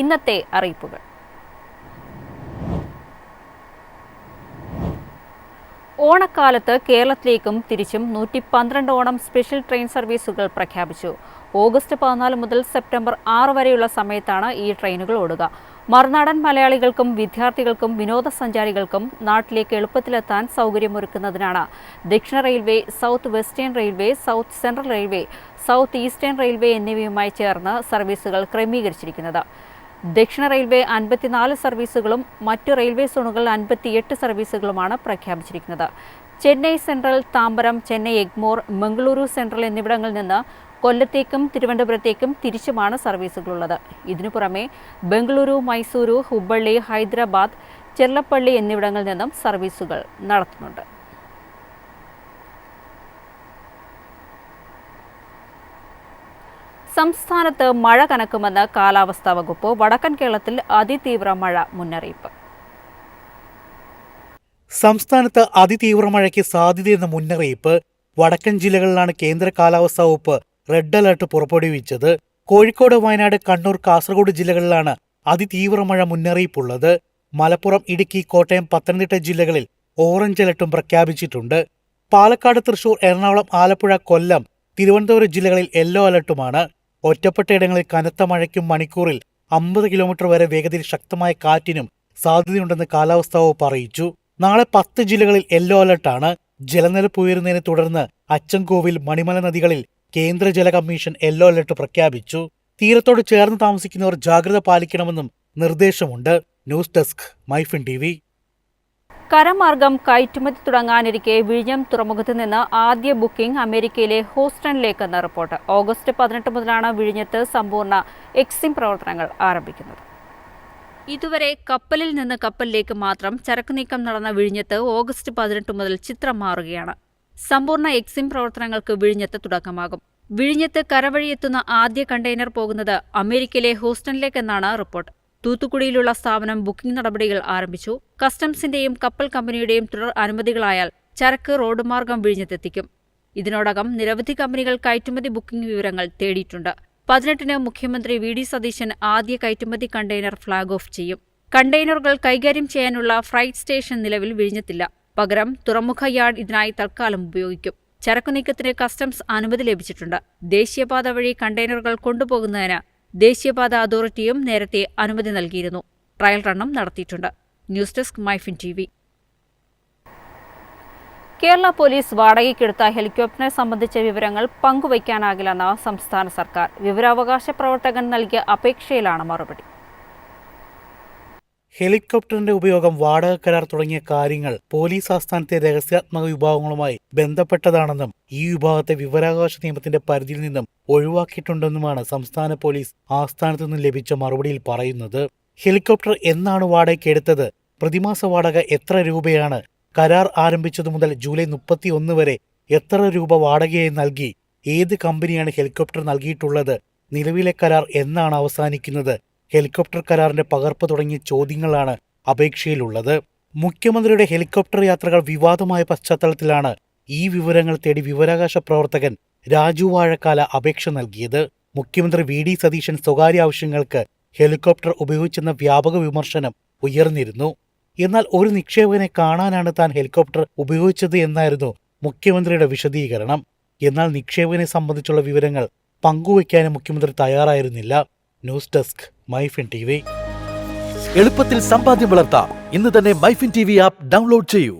ഇന്നത്തെ അറിയിപ്പുകൾ. ഓണക്കാലത്ത് കേരളത്തിലേക്കും തിരിച്ചും 112 ഓണം സ്പെഷ്യൽ ട്രെയിൻ സർവീസുകൾ പ്രഖ്യാപിച്ചു. ഓഗസ്റ്റ് 14 മുതൽ സെപ്റ്റംബർ 6 വരെയുള്ള സമയത്താണ് ഈ ട്രെയിനുകൾ ഓടുക. മറുനാടൻ മലയാളികൾക്കും വിദ്യാർത്ഥികൾക്കും വിനോദസഞ്ചാരികൾക്കും നാട്ടിലേക്ക് എളുപ്പത്തിലെത്താൻ സൗകര്യമൊരുക്കുന്നതിനാണ് ദക്ഷിണ railway, south western railway, south central railway, south eastern railway എന്നിവയുമായി ചേർന്ന് സർവീസുകൾ ക്രമീകരിച്ചിരിക്കുന്നത്. ദക്ഷിണ റെയിൽവേ 54 സർവീസുകളും മറ്റു റെയിൽവേ സോണുകൾ 58 സർവീസുകളുമാണ് പ്രഖ്യാപിച്ചിരിക്കുന്നത്. ചെന്നൈ സെൻട്രൽ, താമ്പരം, ചെന്നൈ എഗ്മോർ, മംഗളൂരു സെൻട്രൽ എന്നിവിടങ്ങളിൽ നിന്ന് കൊല്ലത്തേക്കും തിരുവനന്തപുരത്തേക്കും തിരിച്ചുമാണ് സർവീസുകളുള്ളത്. ഇതിനു പുറമെ ബംഗളൂരു, മൈസൂരു, ഹുബ്ബള്ളി, ഹൈദരാബാദ്, ചെർലപ്പള്ളി എന്നിവിടങ്ങളിൽ നിന്നും സർവീസുകൾ നടത്തുന്നുണ്ട്. സംസ്ഥാനത്ത് മഴ കനക്കുമെന്ന് കാലാവസ്ഥാ വകുപ്പ്. വടക്കൻ കേരളത്തിൽ അതിതീവ്ര മഴ മുന്നറിയിപ്പ്. സംസ്ഥാനത്ത് അതിതീവ്ര മഴയ്ക്ക് സാധ്യതയെന്ന മുന്നറിയിപ്പ്. വടക്കൻ ജില്ലകളിലാണ് കേന്ദ്ര കാലാവസ്ഥാ വകുപ്പ് റെഡ് അലർട്ട് പുറപ്പെടുവിച്ചത്. കോഴിക്കോട്, വയനാട്, കണ്ണൂർ, കാസർഗോഡ് ജില്ലകളിലാണ് അതിതീവ്ര മഴ മുന്നറിയിപ്പുള്ളത്. മലപ്പുറം, ഇടുക്കി, കോട്ടയം, പത്തനംതിട്ട ജില്ലകളിൽ ഓറഞ്ച് അലർട്ടും പ്രഖ്യാപിച്ചിട്ടുണ്ട്. പാലക്കാട്, തൃശൂർ, എറണാകുളം, ആലപ്പുഴ, കൊല്ലം, തിരുവനന്തപുരം ജില്ലകളിൽ യെല്ലോ അലർട്ടുമാണ്. ഒറ്റപ്പെട്ടയിടങ്ങളിൽ കനത്ത മഴയ്ക്കും മണിക്കൂറിൽ 50 കിലോമീറ്റർ വരെ വേഗതയിൽ ശക്തമായ കാറ്റിനും സാധ്യതയുണ്ടെന്ന് കാലാവസ്ഥാ വകുപ്പ് അറിയിച്ചു. നാളെ 10 ജില്ലകളിൽ യെല്ലോ അലർട്ടാണ്. ജലനിരപ്പ് ഉയരുന്നതിനെ തുടർന്ന് അച്ചൻകോവിൽ, മണിമല നദികളിൽ കേന്ദ്ര ജല കമ്മീഷൻ യെല്ലോ അലർട്ട് പ്രഖ്യാപിച്ചു. തീരത്തോട് ചേർന്ന് താമസിക്കുന്നവർ ജാഗ്രത പാലിക്കണമെന്നും നിർദ്ദേശമുണ്ട്. News desk, Myfin TV. കരമാർഗം കയറ്റുമതി തുടങ്ങാനിരിക്കെ വിഴിഞ്ഞം തുറമുഖത്ത് നിന്ന് ആദ്യ ബുക്കിംഗ് അമേരിക്കയിലെ ഹൂസ്റ്റണിലേക്കെന്ന റിപ്പോർട്ട്. ഓഗസ്റ്റ് 18 മുതലാണ് വിഴിഞ്ഞത്ത് സമ്പൂർണ്ണ എക്സിം പ്രവർത്തനങ്ങൾ ആരംഭിക്കുന്നത്. ഇതുവരെ കപ്പലിൽ നിന്ന് കപ്പലിലേക്ക് മാത്രം ചരക്ക് നീക്കം നടന്ന വിഴിഞ്ഞത്ത് ഓഗസ്റ്റ് 18 മുതൽ ചിത്രം മാറുകയാണ്. സമ്പൂർണ്ണ എക്സിം പ്രവർത്തനങ്ങൾക്ക് വിഴിഞ്ഞത്ത് തുടക്കമാകും. വിഴിഞ്ഞത്ത് കരവഴിയെത്തുന്ന ആദ്യ കണ്ടെയ്നർ പോകുന്നത് അമേരിക്കയിലെ ഹൂസ്റ്റണിലേക്കെന്നാണ് റിപ്പോർട്ട്. തൂത്തുക്കുടിയിലുള്ള സ്ഥാപനം ബുക്കിംഗ് നടപടികൾ ആരംഭിച്ചു. കസ്റ്റംസിന്റെയും കപ്പൽ കമ്പനിയുടെയും തുടർ അനുമതികളായാൽ ചരക്ക് റോഡ് മാർഗം വിഴിഞ്ഞത്തെത്തിക്കും. ഇതിനോടകം നിരവധി കമ്പനികൾ കയറ്റുമതി ബുക്കിംഗ് വിവരങ്ങൾ തേടിയിട്ടുണ്ട്. 18-ന് മുഖ്യമന്ത്രി VD സതീശൻ ആദ്യ കയറ്റുമതി കണ്ടെയ്നർ ഫ്ളാഗ് ഓഫ് ചെയ്യും. കണ്ടെയ്നറുകൾ കൈകാര്യം ചെയ്യാനുള്ള ഫ്രൈറ്റ് സ്റ്റേഷൻ നിലവിൽ വിഴിഞ്ഞത്തില്ല. പകരം തുറമുഖ യാർഡ് ഇതിനായി തൽക്കാലം ഉപയോഗിക്കും. ചരക്കു നീക്കത്തിന് കസ്റ്റംസ് അനുമതി ലഭിച്ചിട്ടുണ്ട്. ദേശീയപാത വഴി കണ്ടെയ്നറുകൾ കൊണ്ടുപോകുന്നതിന് ദേശീയപാത അതോറിറ്റിയും നേരത്തെ അനുമതി നൽകിയിരുന്നു. ട്രയൽ റണ്ണും നടത്തിയിട്ടുണ്ട്. News desk, Myfin TV. Kerala police വാടകയ്ക്കെടുത്ത ഹെലികോപ്റ്ററിനെ സംബന്ധിച്ച വിവരങ്ങൾ പങ്കുവയ്ക്കാനാകില്ലെന്ന് സംസ്ഥാന സർക്കാർ. വിവരാവകാശ പ്രവർത്തകൻ നൽകിയ അപേക്ഷയിലാണ് മറുപടി. ഹെലികോപ്റ്ററിന്റെ ഉപയോഗം, വാടക കരാർ തുടങ്ങിയ കാര്യങ്ങൾ പോലീസ് ആസ്ഥാനത്തെ രഹസ്യാത്മക വിഭാഗങ്ങളുമായി ബന്ധപ്പെട്ടതാണെന്നും ഈ വിഭാഗത്തെ വിവരാവകാശ നിയമത്തിന്റെ പരിധിയിൽ നിന്നും ഒഴിവാക്കിയിട്ടുണ്ടെന്നുമാണ് സംസ്ഥാന പോലീസ് ആസ്ഥാനത്തു നിന്നും ലഭിച്ച മറുപടിയിൽ പറയുന്നത്. ഹെലികോപ്റ്റർ എന്നാണ് വാടകയ്ക്ക് എടുത്തത്? പ്രതിമാസ വാടക എത്ര രൂപയാണ്? കരാർ ആരംഭിച്ചതു മുതൽ ജൂലൈ 31 വരെ എത്ര രൂപ വാടകയായി നൽകി? ഏത് കമ്പനിയാണ് ഹെലികോപ്റ്റർ നൽകിയിട്ടുള്ളത്? നിലവിലെ കരാർ എന്നാണ് അവസാനിക്കുന്നത്? ഹെലികോപ്റ്റർ കരാറിന്റെ പകർപ്പ് തുടങ്ങിയ ചോദ്യങ്ങളാണ് അപേക്ഷയിലുള്ളത്. മുഖ്യമന്ത്രിയുടെ ഹെലികോപ്റ്റർ യാത്രകൾ വിവാദമായ പശ്ചാത്തലത്തിലാണ് ഈ വിവരങ്ങൾ തേടി വിവരാവകാശ പ്രവർത്തകൻ രാജു വാഴക്കാല അപേക്ഷ നൽകിയത്. മുഖ്യമന്ത്രി VD സതീശൻ സ്വകാര്യ ആവശ്യങ്ങൾക്ക് ഹെലികോപ്റ്റർ ഉപയോഗിച്ചെന്ന വ്യാപക വിമർശനം ഉയർന്നിരുന്നു. എന്നാൽ ഒരു നിക്ഷേപകനെ കാണാനാണ് താൻ ഹെലികോപ്റ്റർ ഉപയോഗിച്ചത് എന്നായിരുന്നു മുഖ്യമന്ത്രിയുടെ വിശദീകരണം. എന്നാൽ നിക്ഷേപകനെ സംബന്ധിച്ചുള്ള വിവരങ്ങൾ പങ്കുവയ്ക്കാനും മുഖ്യമന്ത്രി തയ്യാറായിരുന്നില്ല. News desk, Myfin TV. എളുപ്പത്തിൽ സമ്പാദ്യം വളർത്താം. ഇന്ന് തന്നെ മൈഫിൻ TV ആപ്പ് ഡൗൺലോഡ് ചെയ്യൂ.